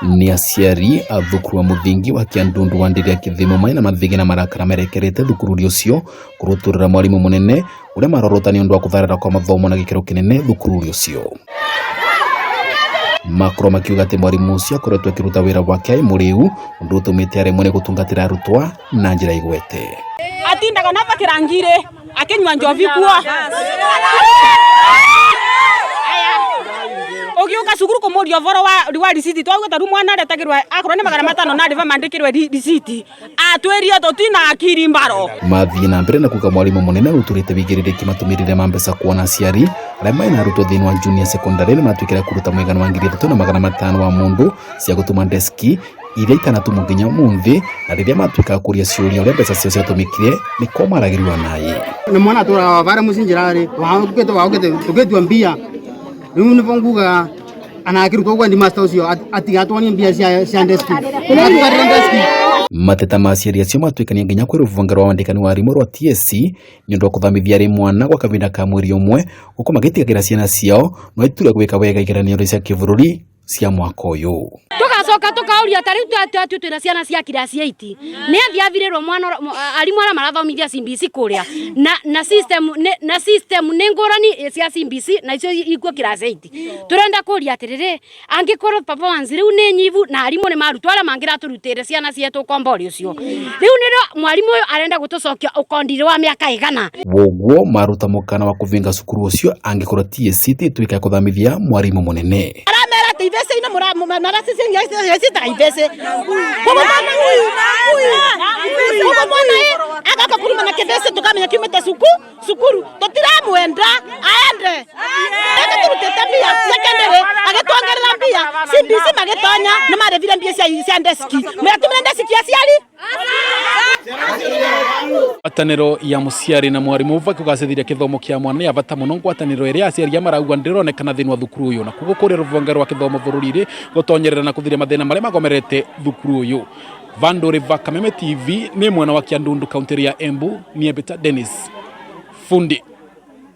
ni aciari a thukuru wa muthingi wa Kiandundu wa Ndiri ya Kithimo maina mathigi na marakara merekerete thukuru ucio kuruturira mwarimu munene uria marorotani undu wa kutharira kwa mathomo na gikiro kinene thukuru ucio. Makoro makiuga ati mwarimu ucio akoretwo akiruta wira wake muriu undu utumite aremwe gutungatira arutwa na njira igwete. Atindaga na bakirangire akinywa njovi kuo ogiuka cukuru kumuria voro wa risiti twagweta ru mwana retagirwa akorwo ni 500 na ndiva mandikirwe risiti atweria tutina akiri mbaro mathii na mbere na kuga mwarimu munene ruturite bigiririki matumirire mambesa kuona aciari aria maina arutwo thiini wa junior secondary ni matwikira kuruta mwigano wa 3,500 wa mundu cia gutuma deski iria itanatuma nginya munthi na riria matwika kuria ciuria uria mbeca cio ciatumikire ni ko maragiriwa naye ni mwana tura vara mucinjirari wagete tugetua mbia riu ni vonguga anakirutwo kwa ndi master ucio atigatwani mbia cia deski mateta ma aciari acio matwikania nginya kwi ruvunge rwa wandikani wa arimũ rwa TSC ni undu wa kuthomithia ari mwana gwa kavinda ka mweri umwe guko magitigagira ciana ciao no iture gwika wega igeranio cia kivururi cia mwaka uyu. Tugacoka tukauria tariu twatu twina ciana cia kirasi 8 ni athiavirirwo mwana arimu ara marathomithia CBC kuria na system ni ngurani cia CBC na icio ikuo kirasi 8 turenda kuria atiriri angikorwo performance riu ni nyivu na arimu ni marutwa ara mangira turutire ciana cietu kombori ucio riu niro mwarimu uyu arenda gutucokia ukondire wa miaka igana woguo maruta mukana wa kuvinga cukuru ucio angikorwo TSC twika kuthomithia mwarimu munene ivese ina mara sisi yesita ivese kwa mwana akaka kuruma na kivese tukamenya kimeta sukuru totiramwenda aende akaturuteta secondary agetwangerera mbia CBC magetonya na marevira mbia cia deski mwatumira deski aciari Atanero ya muciari na mwarimu uva kugacithiria kithomo kia mwana ya bata muno ngwataniro iria aciari marauga ndironekana thiini wa thukuru uyu na kugo kuri ruvunge rwa kithomo bururi gutonyerera na kuthiria mathina maria magomerete thukuru uyu. Vandore Vakameme TV ni mwana wa Kiandundu kaunti ya Embu ni Ebita Dennis Fundi.